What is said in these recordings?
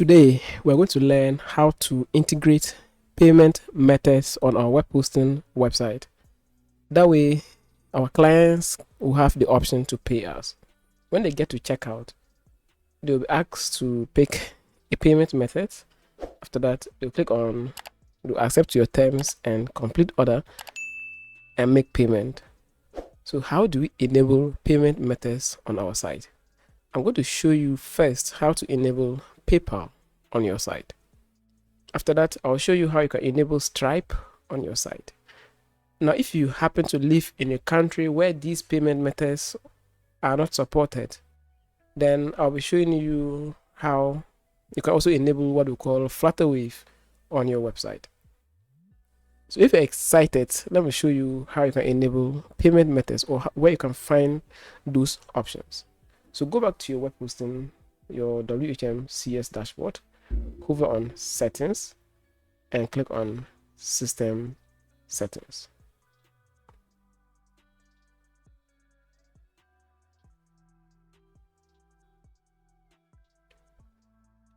Today, we're going to learn how to integrate payment methods on our web hosting website. That way, our clients will have the option to pay us. When they get to checkout, they'll be asked to pick a payment method. After that, they'll click on to accept your terms and complete order and make payment. So how do we enable payment methods on our site? I'm going to show you first how to enable PayPal on your site. After that, I'll show you how you can enable Stripe on your site. Now, if you happen to live in a country where these payment methods are not supported, then I'll be showing you how you can also enable what we call Flutterwave on your website. So if you're excited, let me show you how you can enable payment methods or where you can find those options. So go back to your web hosting, your WHMCS dashboard, hover on settings and click on system settings.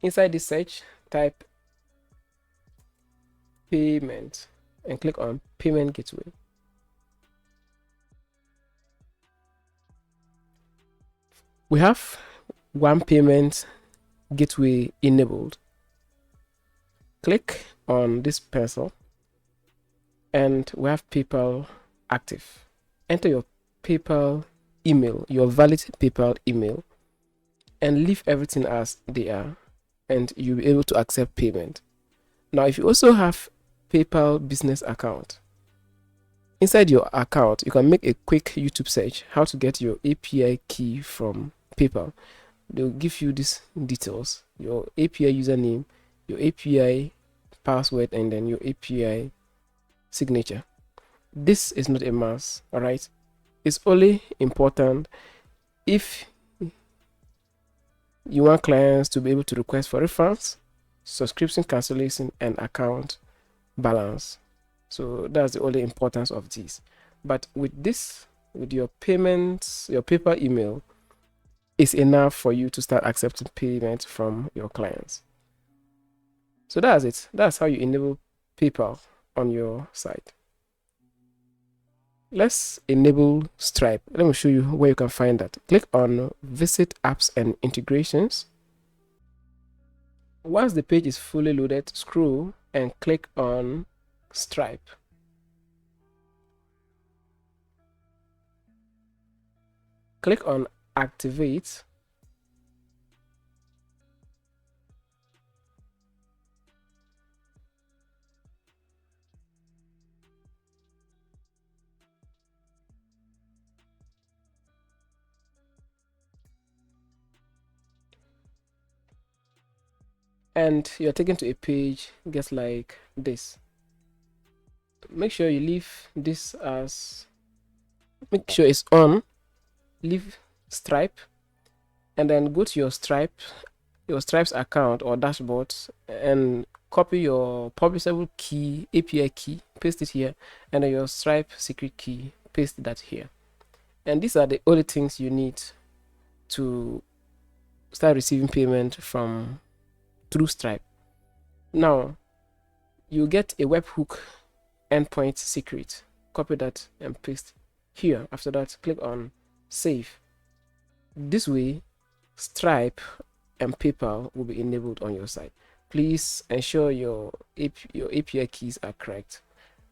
Inside this search, type payment and click on payment gateway. We have one payment gateway enabled. Click on this pencil and we have PayPal active. Enter your PayPal email, your valid PayPal email, and leave everything as they are, and you'll be able to accept payment. Now, if you also have PayPal business account, inside your account, you can make a quick YouTube search how to get your API key from PayPal. They'll give you these details: your API username, your API password, and then your API signature. This is not a must, all right? It's only important if you want clients to be able to request for refunds, subscription cancellation, and account balance. So that's the only importance of this. But with this, with your payments, your PayPal email is enough for you to start accepting payment from your clients. So that's it. That's how you enable PayPal on your site. Let's enable Stripe. Let me show you where you can find that. Click on Visit Apps and Integrations. Once the page is fully loaded, scroll and click on Stripe. Click on Activate. And you're taken to a page just like this. Make sure you leave this as, make sure it's on, leave Stripe, and then go to your Stripe's account or dashboard and copy your publishable key, API key, paste it here, and then your Stripe secret key, paste that here. And these are the only things you need to start receiving payment from through Stripe. Now you get a webhook endpoint secret. Copy that and paste here. After that, click on save. This way, Stripe and PayPal will be enabled on your site. Please ensure your API keys are correct.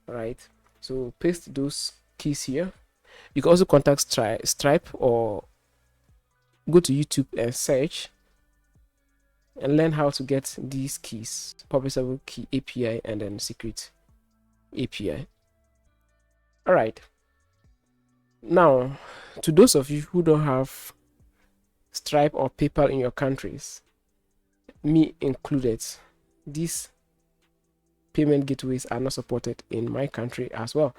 All right. So paste those keys here. You can also contact Stripe or go to YouTube and search and learn how to get these keys: publishable key API and then secret API. All right. Now, to those of you who don't have Stripe or PayPal in your countries, me included, these payment gateways are not supported in my country as well.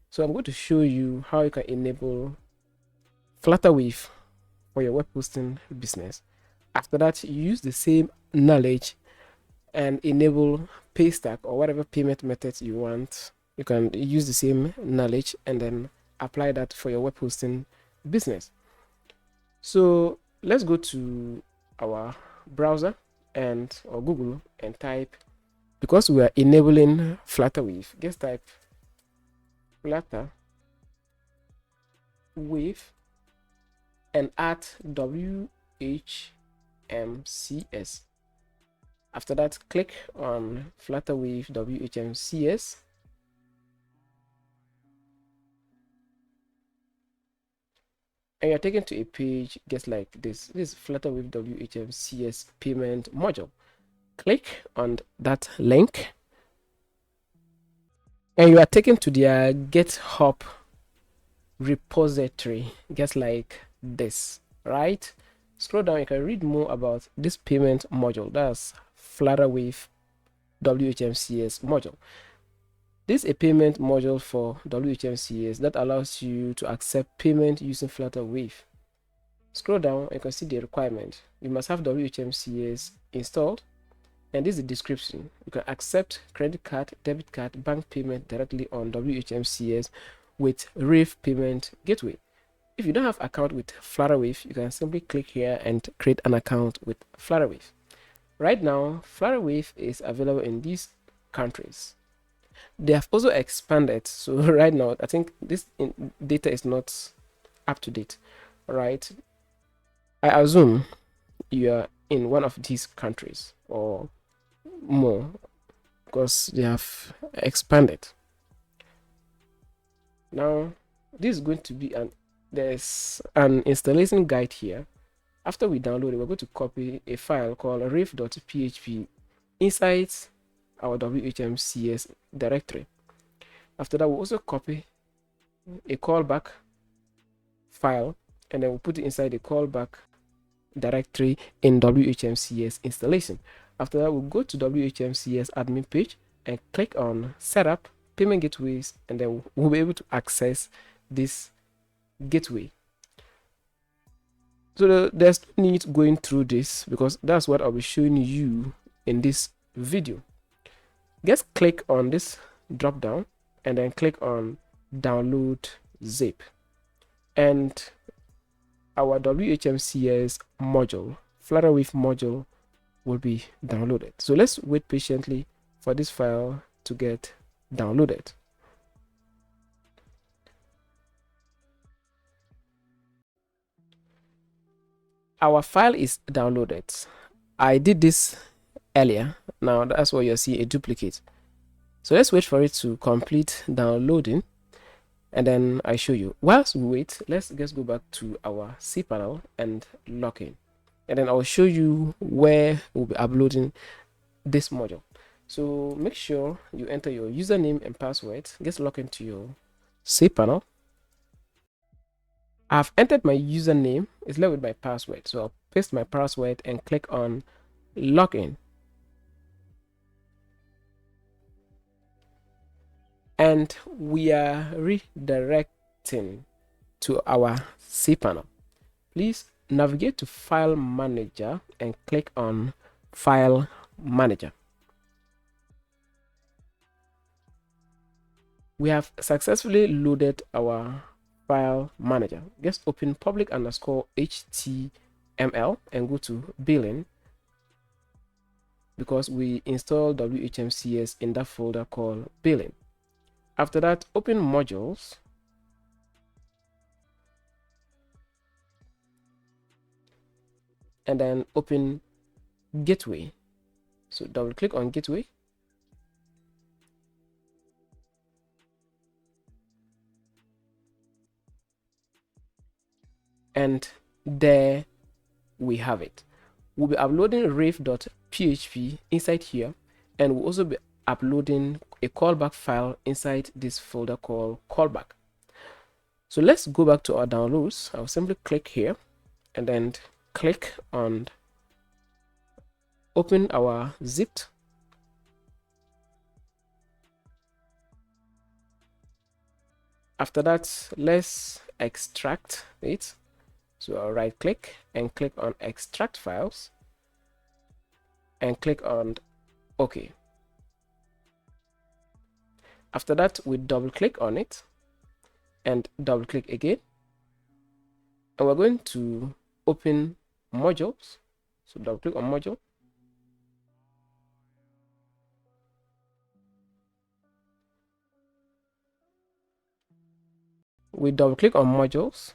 So I'm going to show you how you can enable Flutterwave for your web hosting business. After that, you use the same knowledge and enable Paystack or whatever payment methods you want. You can use the same knowledge and then apply that for your web hosting business. So let's go to our browser and or Google and type, because we are enabling Flutter Wave, just type Flutter Wave and add WHMCS. After that, click on Flutter Wave WHMCS. And you're taken to a page just like this. This is Flutter Wave WHMCS payment module. Click on that link and you are taken to their GitHub repository, just like this, right? Scroll down, you can read more about this payment module. That's Flutter Wave WHMCS module. This is a payment module for WHMCS that allows you to accept payment using Flutter Wave. Scroll down, you can see the requirement. You must have WHMCS installed, and this is the description. You can accept credit card, debit card, bank payment directly on WHMCS with Wave Payment Gateway. If you don't have account with Flutter Wave, you can simply click here and create an account with Flutter Wave. Right now, Flutter Wave is available in these countries. They have also expanded, so right now I think this data is not up to date. Right, I assume you are in one of these countries or more, because they have expanded. Now this is going to be there's an installation guide here. After we download it, we're going to copy a file called ref.php inside our WHMCS directory. After that, we'll also copy a callback file and then we'll put it inside the callback directory in WHMCS installation. After that, we'll go to WHMCS admin page and click on setup payment gateways, and then we'll be able to access this gateway. So there's no need going through this because that's what I'll be showing you in this video. Just click on this drop down and then click on download zip, and our WHMCS module, Flutter Wave module, will be downloaded. So let's wait patiently for this file to get downloaded. Our file is downloaded. I did this earlier. Now that's why you're seeing a duplicate. So let's wait for it to complete downloading, and then I show you. Whilst we wait, let's just go back to our cPanel and log in, and then I'll show you where we'll be uploading this module. So make sure you enter your username and password. Just log into your cPanel. I've entered my username. It's left with my password, so I'll paste my password and click on login. And we are redirecting to our cPanel. Please navigate to File Manager and click on File Manager. We have successfully loaded our File Manager. Just open public_html and go to billing, because we installed WHMCS in that folder called billing. After that, open modules and then open gateway. So double click on gateway, and there we have it. We'll be uploading ref.php inside here, and we'll also be uploading a callback file inside this folder called callback. So let's go back to our downloads. I'll simply click here and then click on open our zipped. After that, let's extract it. So I'll right click and click on extract files and click on OK. After that, we double click on it and double click again, and we're going to open modules. So double click on module we double click on modules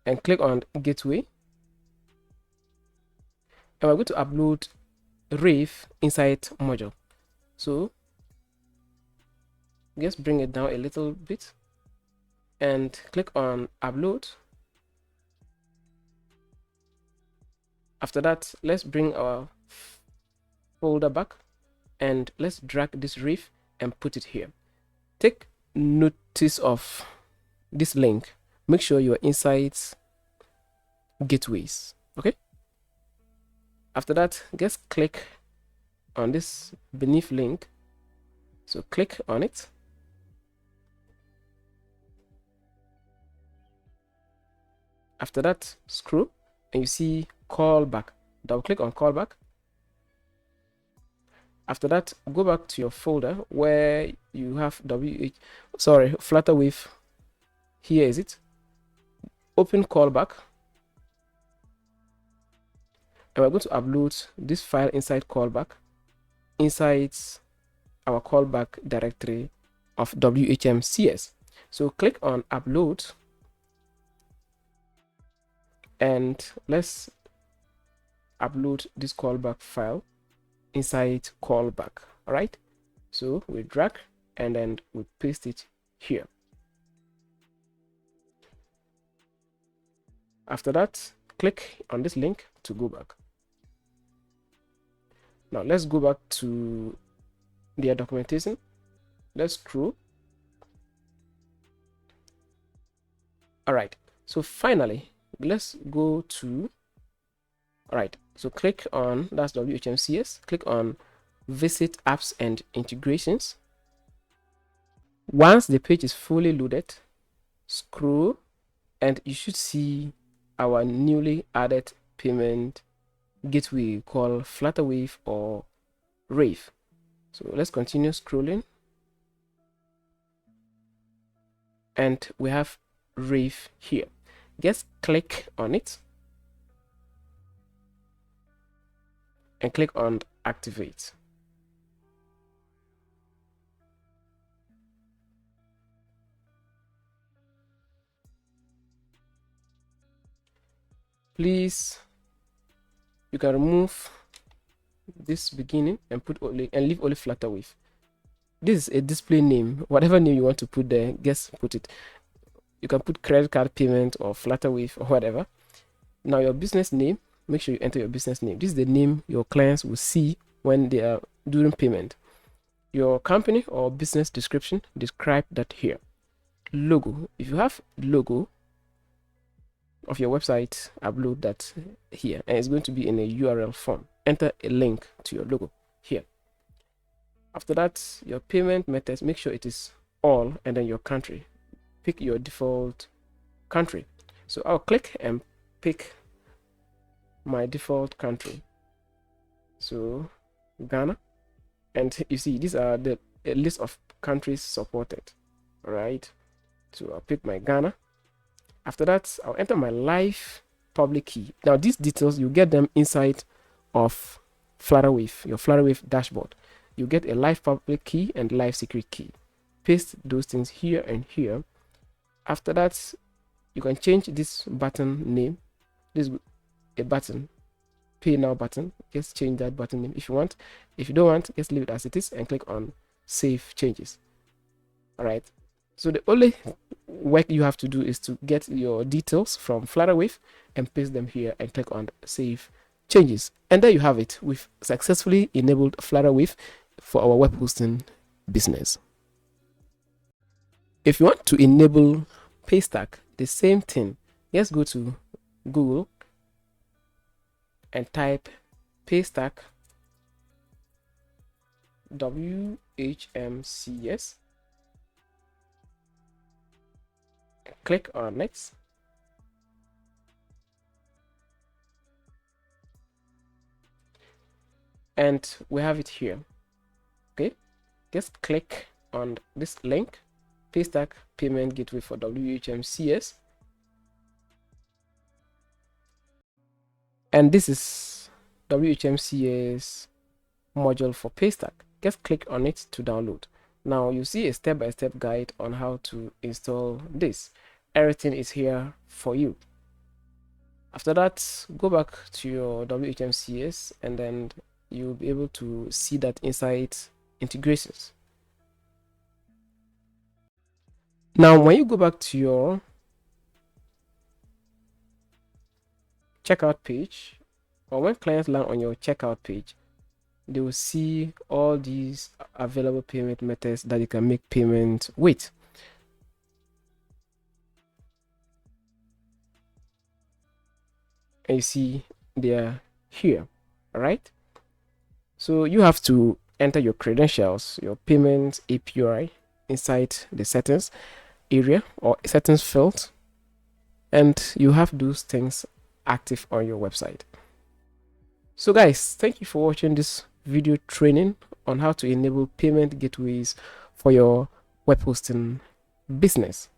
and click on gateway, and we're going to upload Rave inside module. So just bring it down a little bit and click on upload. After that, let's bring our folder back and let's drag this Rave and put it here. Take notice of this link. Make sure you're inside gateways. Okay. After that, just click on this beneath link. So click on it. After that, scroll and you see callback. Double click on callback. After that, go back to your folder where you have Flutterwave. Here is it. Open callback. And we're going to upload this file inside callback, inside our callback directory of WHMCS. So click on upload and let's upload this callback file inside callback. All right, so we drag and then we paste it here. After that, click on this link to go back. Now let's go back to their documentation. Let's scroll. All right, so finally let's go to, all right, so click on, that's WHMCS, click on visit apps and integrations. Once the page is fully loaded, scroll and you should see our newly added payment gateway called Flutterwave or Rave. So let's continue scrolling and we have Rave here. Just click on it and click on activate. Please, you can remove this beginning and put only and leave only Flutterwave. This is a display name. Whatever name you want to put there, just put it. You can put credit card payment or Flutterwave or whatever. Now your business name, make sure you enter your business name. This is the name your clients will see when they are doing payment. Your company or business description, describe that here. Logo, if you have logo of your website, upload that here and it's going to be in a URL form. Enter a link to your logo here. After that, your payment methods, make sure it is all and then your country. Pick your default country. So I'll click and pick my default country. So Ghana, and you see these are the list of countries supported. All right, so I'll pick my Ghana. After that, I'll enter my live public key. Now these details, you get them inside of Flutterwave, your Flutterwave dashboard. You get a live public key and live secret key. Paste those things here and here. After that, you can change this button name. This is a button, pay now button. Just change that button name if you want. If you don't want, just leave it as it is and click on save changes. All right, so the only work you have to do is to get your details from Flutterwave and paste them here and click on save changes. And there you have it. We've successfully enabled Flutterwave for our web hosting business. If you want to enable Paystack, the same thing. Just go to Google and type Paystack WHMCS. Click on next. And we have it here. Okay, just click on this link, Paystack payment gateway for WHMCS, and this is WHMCS module for Paystack. Just click on it to download. Now you see a step-by-step guide on how to install this. Everything is here for you. After that, go back to your WHMCS and then you'll be able to see that inside integrations. Now when you go back to your checkout page, or when clients land on your checkout page, they will see all these available payment methods that you can make payment with. And you see they are here. All right, so you have to enter your credentials, your payment API inside the settings area or settings field, and you have those things active on your website. So guys, thank you for watching this video training on how to enable payment gateways for your web hosting business.